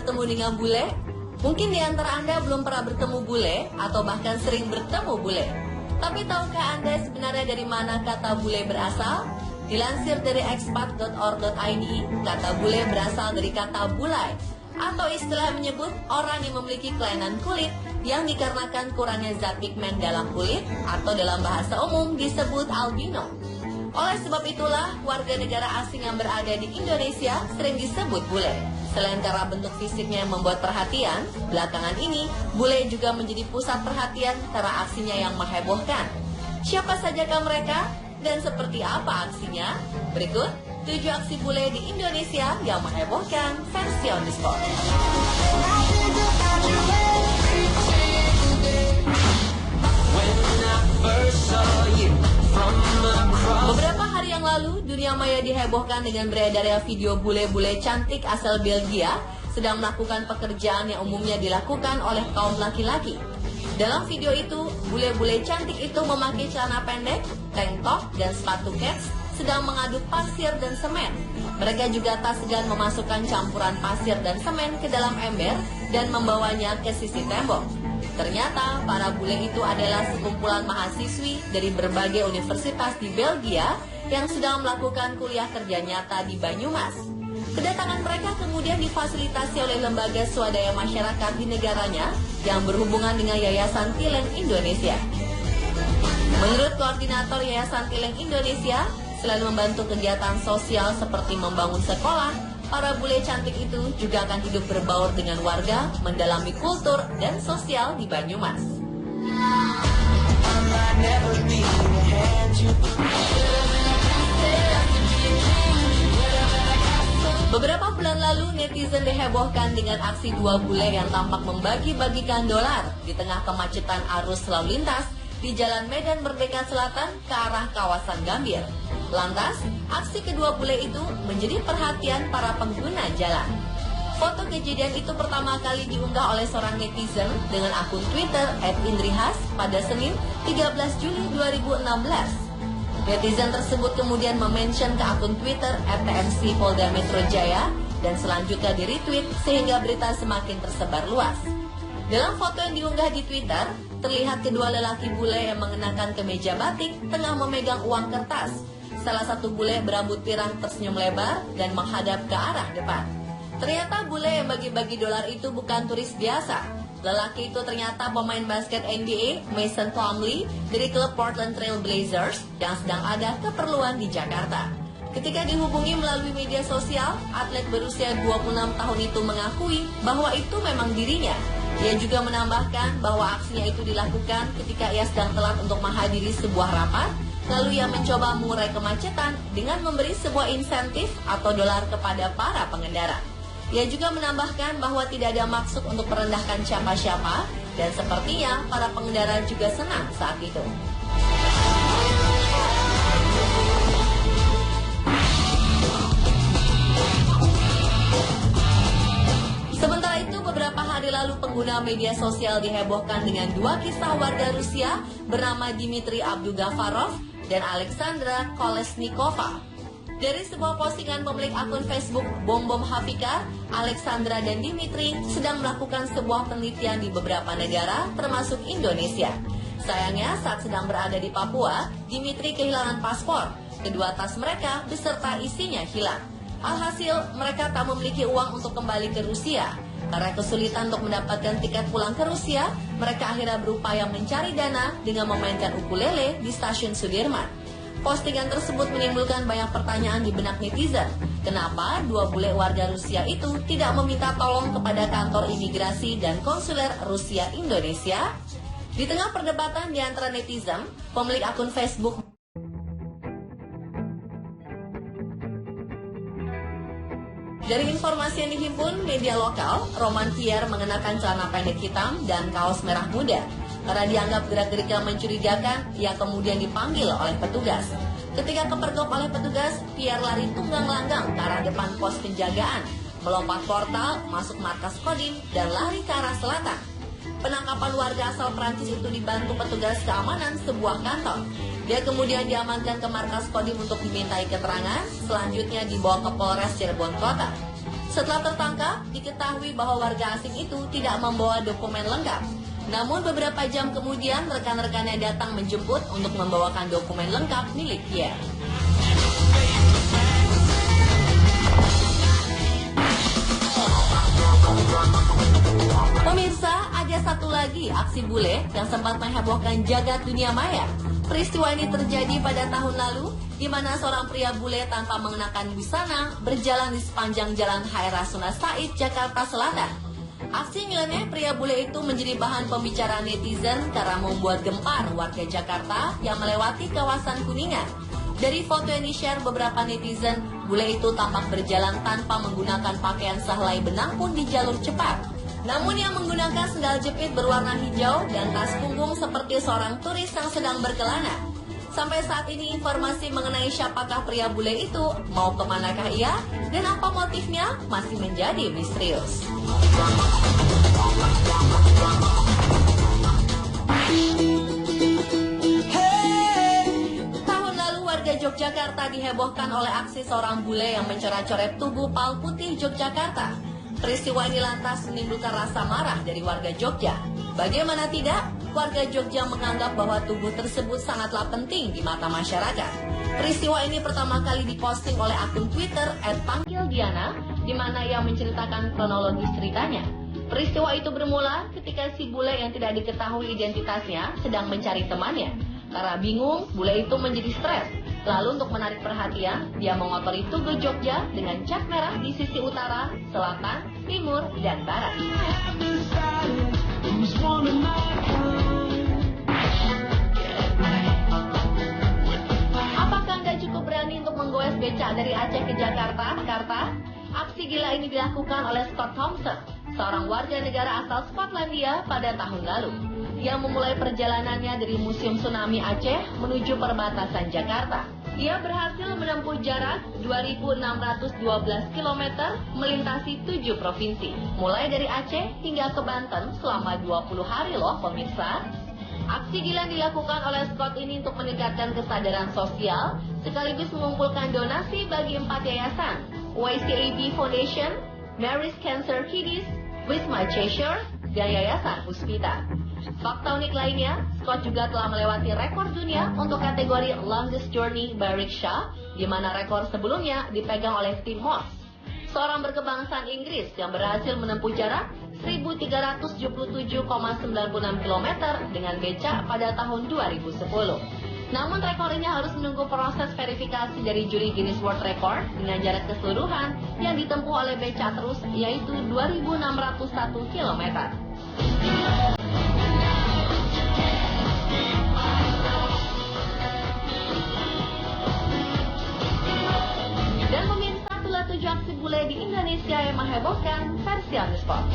bertemu dengan bule? Mungkin di antara Anda belum pernah bertemu bule atau bahkan sering bertemu bule. Tapi tahukah Anda sebenarnya dari mana kata bule berasal? Dilansir dari expat.org.id, kata bule berasal dari kata bulai, atau istilah menyebut orang yang memiliki kelainan kulit yang dikarenakan kurangnya zat pigmen dalam kulit atau dalam bahasa umum disebut albino. Oleh sebab itulah, warga negara asing yang berada di Indonesia sering disebut bule. Selain karena bentuk fisiknya yang membuat perhatian, belakangan ini bule juga menjadi pusat perhatian karena aksinya yang menghebohkan. Siapa sajakah mereka? Dan seperti apa aksinya? Berikut 7 aksi bule di Indonesia yang menghebohkan versi On The Spot. Beberapa hari yang lalu, dunia maya dihebohkan dengan beredarnya video bule-bule cantik asal Belgia sedang melakukan pekerjaan yang umumnya dilakukan oleh kaum laki-laki. Dalam video itu, bule-bule cantik itu memakai celana pendek, tank top, dan sepatu kets sedang mengaduk pasir dan semen. Mereka juga tak segan memasukkan campuran pasir dan semen ke dalam ember dan membawanya ke sisi tembok. Ternyata para bule itu adalah sekumpulan mahasiswi dari berbagai universitas di Belgia yang sedang melakukan kuliah kerja nyata di Banyumas. Kedatangan mereka kemudian difasilitasi oleh lembaga swadaya masyarakat di negaranya yang berhubungan dengan Yayasan Tilem Indonesia. Menurut koordinator Yayasan Tilem Indonesia, selain membantu kegiatan sosial seperti membangun sekolah, para bule cantik itu juga akan hidup berbaur dengan warga, mendalami kultur dan sosial di Banyumas. Beberapa bulan lalu, netizen dihebohkan dengan aksi 2 bule yang tampak membagi-bagikan dolar di tengah kemacetan arus lalu lintas di Jalan Medan Merdeka Selatan ke arah kawasan Gambir. Lantas, aksi kedua bule itu menjadi perhatian para pengguna jalan. Foto kejadian itu pertama kali diunggah oleh seorang netizen dengan akun Twitter @indrihas pada Senin 13 Juli 2016. Netizen tersebut kemudian memention ke akun Twitter @tmc Polda Metro Jaya dan selanjutnya di-retweet sehingga berita semakin tersebar luas. Dalam foto yang diunggah di Twitter, terlihat kedua lelaki bule yang mengenakan kemeja batik tengah memegang uang kertas. Salah satu bule berambut pirang tersenyum lebar dan menghadap ke arah depan. Ternyata bule yang bagi-bagi dolar itu bukan turis biasa. Lelaki itu ternyata pemain basket NBA Mason Plumlee dari klub Portland Trail Blazers yang sedang ada keperluan di Jakarta. Ketika dihubungi melalui media sosial, atlet berusia 26 tahun itu mengakui bahwa itu memang dirinya. Dia juga menambahkan bahwa aksinya itu dilakukan ketika ia sedang telat untuk menghadiri sebuah rapat, lalu ia mencoba mengurai kemacetan dengan memberi sebuah insentif atau dolar kepada para pengendara. Ia juga menambahkan bahwa tidak ada maksud untuk merendahkan siapa-siapa dan sepertinya para pengendara juga senang saat itu. Sementara itu, beberapa hari lalu pengguna media sosial dihebohkan dengan 2 kisah warga Rusia bernama Dmitry Abdugafarov dan Alexandra Kolesnikova. Dari sebuah postingan pemilik akun Facebook Bom Hafika, Alexandra dan Dimitri sedang melakukan sebuah penelitian di beberapa negara, termasuk Indonesia. Sayangnya, saat sedang berada di Papua, Dimitri kehilangan paspor. Kedua tas mereka beserta isinya hilang. Alhasil, mereka tak memiliki uang untuk kembali ke Rusia. Karena kesulitan untuk mendapatkan tiket pulang ke Rusia, mereka akhirnya berupaya mencari dana dengan memainkan ukulele di stasiun Sudirman. Postingan tersebut menimbulkan banyak pertanyaan di benak netizen. Kenapa 2 bule warga Rusia itu tidak meminta tolong kepada kantor imigrasi dan konsuler Rusia Indonesia? Di tengah perdebatan di antara netizen, pemilik akun Facebook dari informasi yang dihimpun media lokal, Roman Pierre mengenakan celana pendek hitam dan kaos merah muda. Karena dianggap gerak-geriknya mencurigakan, ia kemudian dipanggil oleh petugas. Ketika kepergok oleh petugas, Pierre lari tunggang langgang ke arah depan pos penjagaan, melompat portal, masuk markas Kodim, dan lari ke arah selatan. Penangkapan warga asal Prancis itu dibantu petugas keamanan sebuah kantor. Dia kemudian diamankan ke markas Kodim untuk dimintai keterangan, selanjutnya dibawa ke Polres Cirebon Kota. Setelah tertangkap, diketahui bahwa warga asing itu tidak membawa dokumen lengkap. Namun beberapa jam kemudian rekan-rekannya datang menjemput untuk membawakan dokumen lengkap milik Pierre. Pemirsa, ada satu lagi aksi bule yang sempat menghebohkan jagat dunia maya. Peristiwa ini terjadi pada tahun lalu, di mana seorang pria bule tanpa mengenakan busana berjalan di sepanjang jalan Hai Rasuna Said, Jakarta Selatan. Aksi nyeleneh pria bule itu menjadi bahan pembicaraan netizen karena membuat gempar warga Jakarta yang melewati kawasan Kuningan. Dari foto yang di-share beberapa netizen, bule itu tampak berjalan tanpa menggunakan pakaian sehelai benang pun di jalur cepat. Namun yang menggunakan sendal jepit berwarna hijau dan tas punggung seperti seorang turis yang sedang berkelana. Sampai saat ini informasi mengenai siapakah pria bule itu, mau kemanakah ia, dan apa motifnya masih menjadi misterius. Tahun lalu warga Yogyakarta dihebohkan oleh aksi seorang bule yang mencoret-coret tugu Pal Putih Yogyakarta. Peristiwa ini lantas menimbulkan rasa marah dari warga Jogja. Bagaimana tidak, warga Jogja menganggap bahwa tugu tersebut sangatlah penting di mata masyarakat. Peristiwa ini pertama kali diposting oleh akun Twitter @panggildiana, di mana ia menceritakan kronologis ceritanya. Peristiwa itu bermula ketika si bule yang tidak diketahui identitasnya sedang mencari temannya. Karena bingung, bule itu menjadi stres. Lalu untuk menarik perhatian, dia mengotori tugu Jogja dengan cat merah di sisi utara, selatan, timur, dan barat. Apakah Anda cukup berani untuk menggoes becak dari Aceh ke Jakarta? Aksi gila ini dilakukan oleh Scott Thompson, seorang warga negara asal Skotlandia pada tahun lalu. Dia memulai perjalanannya dari Museum Tsunami Aceh menuju perbatasan Jakarta. Dia berhasil menempuh jarak 2.612 km melintasi 7 provinsi, mulai dari Aceh hingga ke Banten selama 20 hari loh pemirsa. Aksi gila dilakukan oleh Scott ini untuk meningkatkan kesadaran sosial, sekaligus mengumpulkan donasi bagi 4 yayasan, YCAB Foundation, Mary's Cancer Kiddies, Wisma Cheshire, dan Yayasan Puspita. Fakta unik lainnya, Scott juga telah melewati rekor dunia untuk kategori Longest Journey by Rickshaw, di mana rekor sebelumnya dipegang oleh Tim Moss, seorang berkebangsaan Inggris yang berhasil menempuh jarak 1.377,96 km dengan becak pada tahun 2010. Namun rekor ini harus menunggu proses verifikasi dari juri Guinness World Record dengan jarak keseluruhan yang ditempuh oleh becak terus, yaitu 2.601 km. Dan pemirsa, itulah 7 aksi bule di Indonesia yang menghebohkan versi On The Spot.